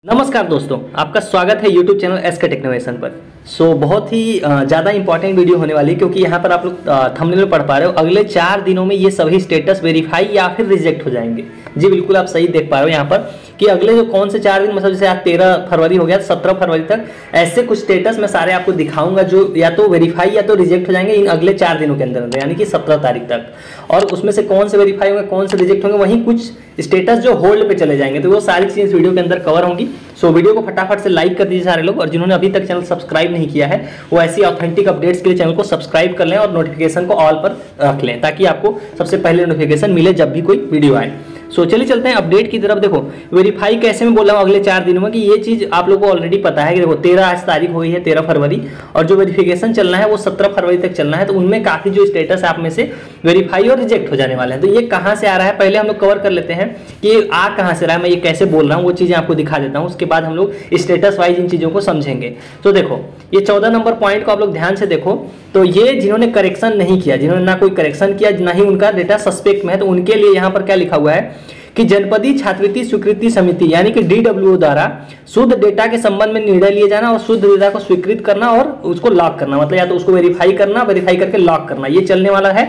नमस्कार दोस्तों, आपका स्वागत है YouTube चैनल एसके टेक्नोवेशन पर। बहुत ही ज़्यादा इंपॉर्टेंट वीडियो होने वाली है, क्योंकि यहाँ पर आप लोग थंबनेल में पढ़ पा रहे हो अगले 4 दिनों में ये सभी स्टेटस वेरीफाई या फिर रिजेक्ट हो जाएंगे। जी बिल्कुल, आप सही देख पा रहे हो यहाँ पर कि अगले जो कौन से 4 दिन, मतलब जैसे आज 13 फरवरी हो गया, 17 फरवरी तक ऐसे कुछ स्टेटस मैं सारे आपको दिखाऊंगा जो या तो वेरीफाई या तो रिजेक्ट हो जाएंगे इन अगले 4 दिनों के अंदर अंदर, यानी कि 17 तारीख तक। और उसमें से कौन से वेरीफाई होंगे, कौन से रिजेक्ट होंगे, वहीं कुछ स्टेटस जो होल्ड पे चले जाएंगे। तो वो सारी चीज़ वीडियो के अंदर कवर होंगी। वीडियो को फटाफट से लाइक कर दीजिए सारे लोग, और जिन्होंने अभी तक चैनल सब्सक्राइब नहीं किया है वो ऐसी ऑथेंटिक अपडेट्स के लिए चैनल को सब्सक्राइब कर लें और नोटिफिकेशन को ऑल पर रख लें, ताकि आपको सबसे पहले नोटिफिकेशन मिले जब भी कोई वीडियो आए। चलिए चलते हैं अपडेट की तरफ। देखो वेरीफाई कैसे मैं बोल रहा हूँ अगले 4 दिनों में, कि ये चीज़ आप लोगों को ऑलरेडी पता है कि देखो 13 आज तारीख हो गई है, 13 फरवरी, और जो वेरिफिकेशन चलना है वो 17 फरवरी तक चलना है। तो उनमें काफ़ी जो स्टेटस आप में से वेरीफाई और रिजेक्ट हो जाने वाले हैं। तो ये कहाँ से आ रहा है, पहले हम लोग कवर कर लेते हैं कि आ कहाँ से रहा है, मैं ये कैसे बोल रहा हूँ वो चीज़ें आपको दिखा देता हूँ। उसके बाद हम लोग स्टेटस वाइज इन चीज़ों को समझेंगे। तो देखो ये 14 नंबर पॉइंट को आप लोग ध्यान से देखो। तो ये जिन्होंने करेक्शन नहीं किया, जिन्होंने ना कोई करेक्शन किया, ना ही उनका डेटा सस्पेक्ट में है, तो उनके लिए यहाँ पर क्या लिखा हुआ है कि जनपदीय छात्रवृत्ति स्वीकृति समिति यानी कि DWO द्वारा शुद्ध डेटा के संबंध में निर्णय लिए जाना और शुद्ध डेटा को स्वीकृत करना और उसको लॉक करना, मतलब या तो उसको वेरीफाई करना, वेरीफाई करके लॉक करना, ये चलने वाला है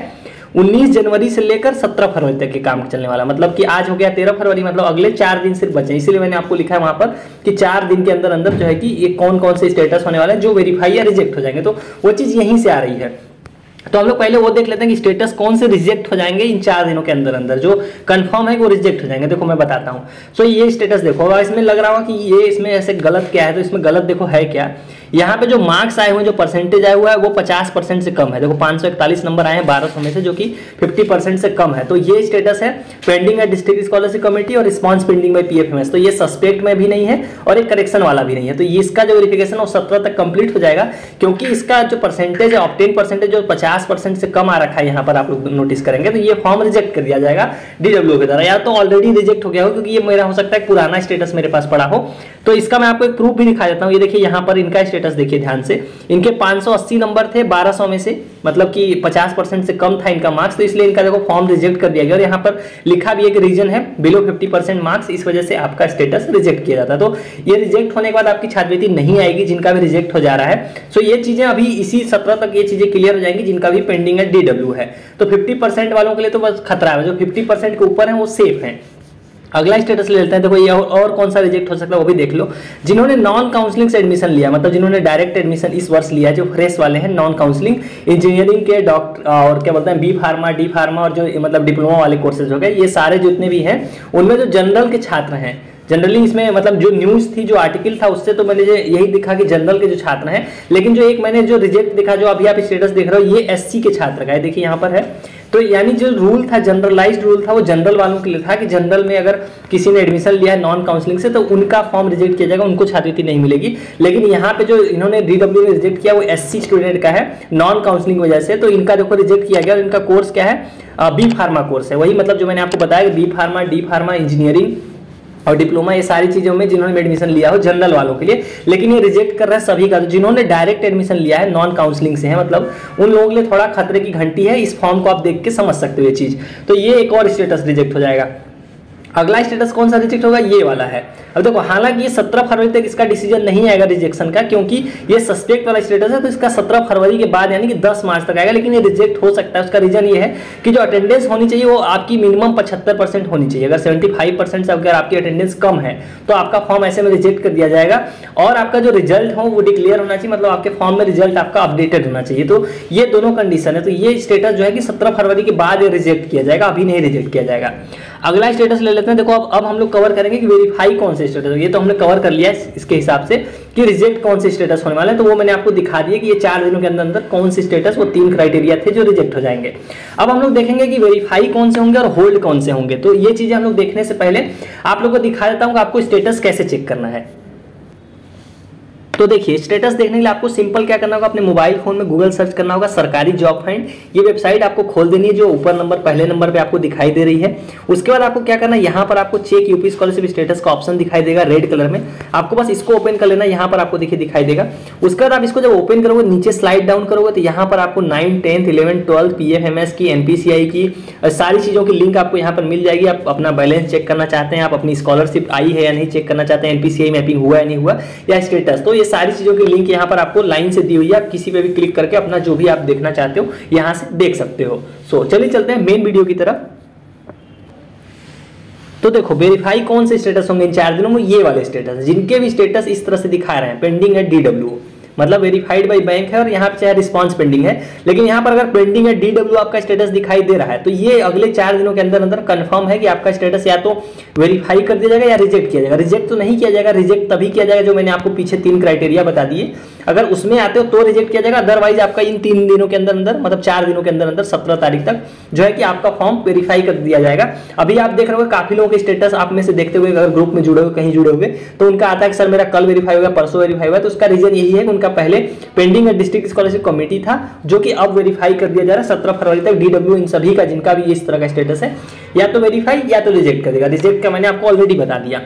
19 जनवरी से लेकर 17 फरवरी तक के काम चलने वाला। मतलब कि आज हो गया 13 फरवरी, मतलब अगले 4 दिन सिर्फ बचे। इसीलिए मैंने आपको लिखा है वहां पर कि 4 दिन के अंदर अंदर जो है कि ये कौन कौन से स्टेटस होने वाले हैं जो वेरीफाई या रिजेक्ट हो जाएंगे। तो वो चीज़ यहीं से आ रही है। तो हम लोग पहले वो देख लेते हैं कि स्टेटस कौन से रिजेक्ट हो जाएंगे इन 4 दिनों के अंदर अंदर, जो कंफर्म है वो रिजेक्ट हो जाएंगे। देखो मैं बताता हूँ। ये स्टेटस देखो, इसमें लग रहा होगा कि ये इसमें ऐसे गलत क्या है, तो इसमें गलत देखो है क्या। यहाँ पे जो मार्क्स आए हुए हैं, जो परसेंटेज आया हुआ है वो 50% से कम है। देखो 541 नंबर आए हैं 1200 में से, जो कि 50% से कम है। तो ये स्टेटस है पेंडिंग है डिस्ट्रिक्ट स्कॉलरशिप कमेटी और रिस्पॉन्स पेंडिंग बाय PFMS। तो ये सस्पेक्ट में भी नहीं है और एक करेक्शन वाला भी नहीं है। तो ये इसका जो वेरिफिकेशन वो 17 तक कंप्लीट हो जाएगा, क्योंकि इसका जो परसेंटेज है ऑब्टेन परसेंटेज जो 50% से कम आ रखा है यहाँ पर आप लोग नोटिस करेंगे। तो ये फॉर्म रिजेक्ट कर दिया जाएगा DWO के द्वारा, या तो ऑलरेडी रिजेक्ट हो गया हो, क्योंकि ये मेरा हो सकता है पुराना स्टेटस मेरे पास पड़ा हो। तो इसका मैं आपको एक प्रूफ भी दिखा देता हूँ। ये देखिए यहाँ पर इनका स्टेटस देखिए ध्यान से, इनके 580 नंबर थे 1200 में से, मतलब कि 50% से कम था इनका मार्क्स। तो इसलिए इनका देखो फॉर्म रिजेक्ट कर दिया गया, और यहाँ पर लिखा भी एक रीजन है बिलो 50% मार्क्स, इस वजह से आपका स्टेटस रिजेक्ट किया जाता है। तो ये रिजेक्ट होने के बाद आपकी छात्रवृत्ति नहीं आएगी जिनका भी रिजेक्ट हो जा रहा है। ये चीजें अभी इसी 17 तक ये चीजें क्लियर हो जाएंगी जिनका भी पेंडिंग है DWO है। तो 50% वालों के लिए तो बस खतरा है, जो 50% के ऊपर है वो सेफ है। अगला स्टेटस ले लेते हैं। देखो ये और कौन सा रिजेक्ट हो सकता है वो भी देख लो। जिन्होंने नॉन काउंसलिंग से एडमिशन लिया, मतलब जिन्होंने डायरेक्ट एडमिशन इस वर्ष लिया, जो फ्रेश वाले हैं, नॉन काउंसलिंग इंजीनियरिंग के डॉक्टर और क्या बोलते हैं B फार्मा D फार्मा और जो मतलब डिप्लोमा वाले कोर्सेज हो गए, ये सारे जितने भी हैं उनमें जो जनरल के छात्र हैं, जनरली इसमें मतलब जो न्यूज़ थी, जो आर्टिकल था, उससे तो मैंने यही दिखा कि जनरल के जो छात्र हैं। लेकिन जो एक मैंने जो रिजेक्ट दिखा, जो अभी आप स्टेटस देख रहे हो, ये SC के छात्र का है। देखिए यहाँ पर है। तो यानी जो रूल था, जनरलाइज्ड रूल था, वो जनरल वालों के लिए था कि जनरल में अगर किसी ने एडमिशन लिया है नॉन काउंसलिंग से तो उनका फॉर्म रिजेक्ट किया जाएगा, उनको छात्रवृत्ति नहीं मिलेगी। लेकिन यहाँ पे जो इन्होंने DWO में रिजेक्ट किया वो SC स्टूडेंट का है नॉन काउंसलिंग वजह से। तो इनका देखो रिजेक्ट किया गया, और इनका कोर्स क्या है, B फार्मा कोर्स है। वही मतलब जो मैंने आपको बताया B pharma D pharma engineering और डिप्लोमा, ये सारी चीज़ों में जिन्होंने एडमिशन लिया हो जनरल वालों के लिए। लेकिन ये रिजेक्ट कर रहा है सभी का, जिन्होंने डायरेक्ट एडमिशन लिया है नॉन काउंसलिंग से है, मतलब उन लोगों के लिए थोड़ा खतरे की घंटी है। इस फॉर्म को आप देख के समझ सकते हो ये चीज़। तो ये एक और स्टेटस रिजेक्ट हो जाएगा। अगला स्टेटस कौन सा रिजेक्ट होगा, ये वाला है। अब देखो हालांकि ये 17 फरवरी तक इसका डिसीजन नहीं आएगा रिजेक्शन का, क्योंकि ये सस्पेक्ट वाला स्टेटस है। तो इसका 17 फरवरी के बाद यानी कि 10 मार्च तक आएगा। लेकिन ये रिजेक्ट हो सकता है। उसका रीजन ये है कि जो अटेंडेंस होनी चाहिए वो आपकी मिनिमम 75% होनी चाहिए। अगर 75% से अगर आपकी अटेंडेंस कम है तो आपका फॉर्म ऐसे में रिजेक्ट कर दिया जाएगा। और आपका जो रिजल्ट हो वो डिक्लेयर होना चाहिए, मतलब आपके फॉर्म में रिजल्ट आपका अपडेटेड होना चाहिए। तो ये दोनों कंडीशन है। तो ये स्टेटस जो है कि 17 फरवरी के बाद ये रिजेक्ट किया जाएगा, अभी नहीं रिजेक्ट किया जाएगा। अगला स्टेटस ले लेते हैं। देखो अब हम लोग कवर करेंगे कि वेरीफाई कौन से स्टेटस, ये तो हमने कवर कर लिया है इसके हिसाब से कि रिजेक्ट कौन से स्टेटस होने वाले हैं। तो वो मैंने आपको दिखा दिया कि ये 4 दिनों के अंदर अंदर कौन से स्टेटस, वो 3 क्राइटेरिया थे जो रिजेक्ट हो जाएंगे। अब हम लोग देखेंगे कि वेरीफाई कौन से होंगे और होल्ड कौन से होंगे। तो ये चीजें हम लोग देखने से पहले आप लोग को दिखा देता हूँ कि आपको स्टेटस कैसे चेक करना है। तो देखिए स्टेटस देखने के लिए आपको सिंपल क्या करना होगा, अपने मोबाइल फोन में गूगल सर्च करना होगा सरकारी जॉब फाइंड। ये वेबसाइट आपको खोल देनी है जो ऊपर नंबर पहले नंबर पे आपको दिखाई दे रही है। उसके बाद आपको क्या करना है, यहाँ पर आपको चेक यूपी स्कॉलरशिप स्टेटस का ऑप्शन दिखाई देगा रेड कलर में, आपको बस इसको ओपन कर लेना। यहाँ पर आपको देखिए दिखाई देगा। उसके बाद आप इसको जब ओपन करोगे नीचे स्लाइड डाउन करोगे तो यहाँ पर आपको 9, 10, 11, 12 PFMS की, NPCI की सारी चीजों की लिंक आपको यहाँ पर मिल जाएगी। आप अपना बैलेंस चेक करना चाहते हैं, आप अपनी स्कॉलरशिप आई है या नहीं चेक करना चाहते हैं, NPCI मैपिंग हुआ है नहीं हुआ या स्टेटस, तो ये सारी चीजों की लिंक यहाँ पर आपको लाइन से दी हुई है। आप किसी पे भी क्लिक करके अपना जो भी आप देखना चाहते हो यहाँ से देख सकते हो। सो चलिए चलते हैं मेन वीडियो की तरफ। तो देखो वेरीफाई कौन से स्टेटस होंगे इन 4 दिनों में, ये वाले स्टेटस जिनके भी स्टेटस इस तरह से दिखा रहे हैं पेंडिंग है DW, मतलब वेरीफाइड बाय बैंक है और यहाँ पे चाहे रिस्पांस पेंडिंग है, लेकिन यहाँ पर अगर पेंडिंग है DW आपका स्टेटस दिखाई दे रहा है तो ये अगले 4 दिनों के अंदर अंदर कंफर्म है कि आपका स्टेटस या तो वेरीफाई कर दिया जाएगा या रिजेक्ट किया जाएगा। रिजेक्ट तो नहीं किया जाएगा, रिजेक्ट तभी किया जाएगा जो मैंने आपको पीछे 3 क्राइटेरिया बता दिए, अगर उसमें आते हो तो रिजेक्ट किया जाएगा। अदरवाइज आपका इन 3 दिनों के अंदर अंदर मतलब 4 दिनों के अंदर अंदर 17 तारीख तक जो है कि आपका फॉर्म वेरीफाई कर दिया जाएगा। अभी आप देख रहे हो काफी लोगों के स्टेटस आप में से देखते हुए अगर ग्रुप में जुड़े हुए कहीं जुड़े हुए तो उनका आता है कि सर मेरा कल वेरीफाई होगा परसों वेरीफाई हुआ, तो उसका रीजन यही है कि उनका पहले पेंडिंग डिस्ट्रिक्ट स्कॉलरशिप कमेटी था जो कि अब वेरीफाई कर दिया जा रहा है 17 फरवरी तक। DW इन सभी का जिनका भी इस तरह का स्टेटस है या तो वेरीफाई या तो रिजेक्ट कर देगा। रिजेक्ट का मैंने आपको ऑलरेडी बता दिया।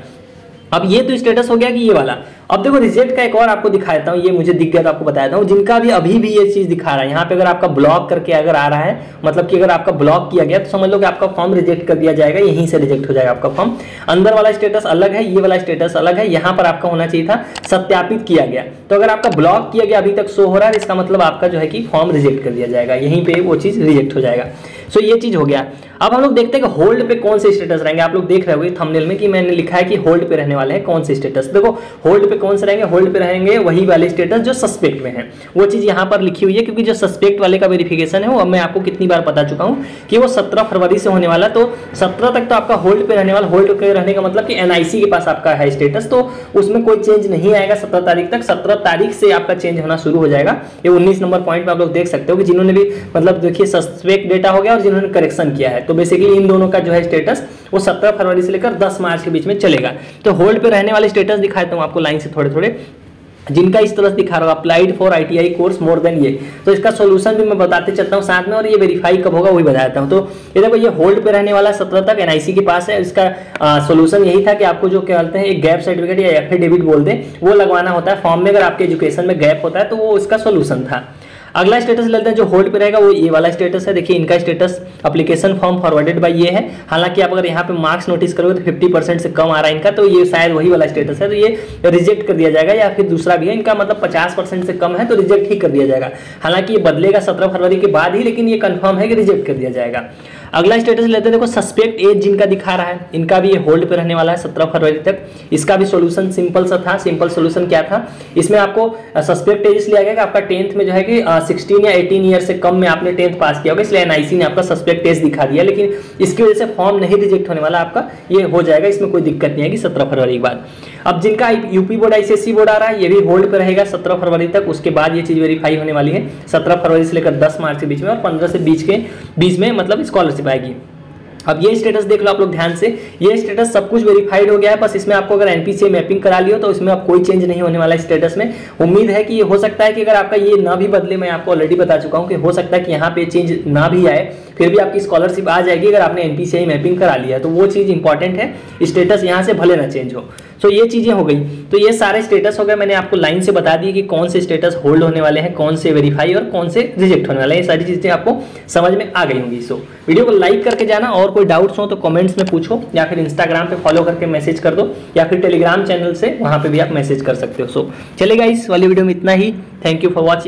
अब ये तो स्टेटस हो गया कि ये वाला। अब देखो रिजेक्ट का एक और आपको दिखा देता हूँ, ये मुझे दिख गया तो आपको बता देता हूँ। जिनका भी अभी भी ये चीज दिखा रहा है यहाँ पे अगर आपका ब्लॉक करके अगर आ रहा है, मतलब कि अगर आपका ब्लॉक किया गया तो समझ लो कि आपका फॉर्म रिजेक्ट कर दिया जाएगा, यहीं से रिजेक्ट हो जाएगा आपका फॉर्म। अंदर वाला स्टेटस अलग है, ये वाला स्टेटस अलग है। यहाँ पर आपका होना चाहिए था सत्यापित किया गया, तो अगर आपका ब्लॉक किया गया अभी तक शो हो रहा है इसका मतलब आपका जो है कि फॉर्म रिजेक्ट कर दिया जाएगा, यहीं पे वो चीज रिजेक्ट हो जाएगा। सो ये चीज हो गया। अब हम लोग देखते हैं कि होल्ड पे कौन से स्टेटस रहेंगे। आप लोग देख रहे होंगे थंबनेल में कि मैंने लिखा है कि होल्ड पे रहने वाले हैं कौन से स्टेटस। देखो होल्ड पे कौन से रहेंगे, होल्ड पे रहेंगे वही वाले स्टेटस जो सस्पेक्ट में है। वो चीज यहाँ पर लिखी हुई है क्योंकि जो सस्पेक्ट वाले का वेरिफिकेशन है वो मैं आपको कितनी बार बता चुका हूँ कि वो 17 फरवरी से होने वाला, तो 17 तक तो आपका होल्ड पे रहने वाला। होल्ड पे रहने का मतलब कि NIC के पास आपका है स्टेटस, तो उसमें कोई चेंज नहीं आएगा 17 तारीख तक। 17 तारीख से आपका चेंज होना शुरू हो जाएगा। ये 19 नंबर पॉइंट पे आप लोग देख सकते हो कि जिन्होंने भी मतलब देखिए सस्पेक्ट डेटा हो गया और जिन्होंने करेक्शन किया है, तो बेसिकली इन दोनों का जो है स्टेटस वो 17 फरवरी से लेकर 10 मार्च के बीच में चलेगा। तो होल्ड पे रहने वाले स्टेटस दिखाता हूँ आपको लाइन से थोड़े थोड़े, जिनका इस तरह से दिखा रहा होगा applied for ITI course more than ये, तो इसका सॉल्यूशन भी मैं बताते चलता हूँ साथ में, और ये वेरीफाई कब होगा वही बता देता हूँ। तो ये देखो ये होल्ड पे रहने वाला 17 तक NIC के पास है। इसका सॉल्यूशन यही था कि आपको जो क्या बोलते हैं एक गैप सर्टिफिकेट या एफिडेविट बोलते हैं वो लगवाना होता है फॉर्म में, अगर आपके एजुकेशन में गैप होता है तो वो इसका सॉल्यूशन था। अगला स्टेटस लेते हैं जो होल्ड पे रहेगा वो ये वाला स्टेटस है। देखिए इनका status application form forwarded by ये है। हालांकि आप अगर यहाँ पे मार्क्स नोटिस करोगे तो 50% से कम आ रहा है इनका, तो ये शायद वही वाला स्टेटस है, तो ये रिजेक्ट कर दिया जाएगा। या फिर दूसरा भी है इनका मतलब 50% से कम है तो रिजेक्ट ही कर दिया जाएगा। हालांकि ये बदलेगा 17 फरवरी के बाद ही, लेकिन ये कंफर्म है कि रिजेक्ट कर दिया जाएगा। अगला स्टेटस लेते हैं, देखो सस्पेक्ट एज जिनका दिखा रहा है इनका भी ये होल्ड पे रहने वाला है 17 फरवरी तक। इसका भी सॉल्यूशन सिंपल सा था। सिंपल सॉल्यूशन क्या था, इसमें आपको सस्पेक्ट एज इसलिए आ गया कि आपका 10th में जो है कि 16 या 18 ईयर से कम में आपने 10th पास किया होगा, इसलिए NIC ने आपका सस्पेक्ट एज दिखा दिया। लेकिन इसकी वजह से फॉर्म नहीं रिजेक्ट होने वाला आपका, ये हो जाएगा, इसमें कोई दिक्कत नहीं आएगी 17 फरवरी के बाद। अब जिनका यूपी बोर्ड ICSE बोर्ड आ रहा है ये भी होल्ड पे रहेगा 17 फरवरी तक। उसके बाद ये चीज वेरीफाई होने वाली है 17 फरवरी से लेकर 10 मार्च के बीच में, और 15 से 20 में मतलब स्कॉलरशिप आएगी। अब ये स्टेटस देख लो आप लोग ध्यान से, ये स्टेटस सब कुछ वेरीफाइड हो गया है। बस इसमें आपको अगर NPCI मैपिंग करा लियो तो इसमें अब कोई चेंज नहीं होने वाला है स्टेटस में। उम्मीद है कि ये हो सकता है कि अगर आपका ये ना भी बदले, मैं आपको ऑलरेडी बता चुका हूँ कि हो सकता है कि यहाँ पे चेंज ना भी आए, फिर भी आपकी स्कॉलरशिप आ जाएगी अगर आपने NPCI मैपिंग करा लिया है, तो वो चीज़ इंपॉर्टेंट है। स्टेटस यहाँ से भले ना चेंज हो। तो ये चीजें हो गई। तो ये सारे स्टेटस हो गए, मैंने आपको लाइन से बता दी कि कौन से स्टेटस होल्ड होने वाले हैं, कौन से वेरीफाई और कौन से रिजेक्ट होने वाले हैं। ये सारी चीजें आपको समझ में आ गई होंगी। सो वीडियो को लाइक करके जाना, और कोई डाउट्स हो तो कमेंट्स में पूछो, या फिर इंस्टाग्राम पे फॉलो करके मैसेज कर दो, या फिर टेलीग्राम चैनल से वहां पे भी आप मैसेज कर सकते हो। सो चलेगा इस वाली वीडियो में इतना ही। Thank you for watching.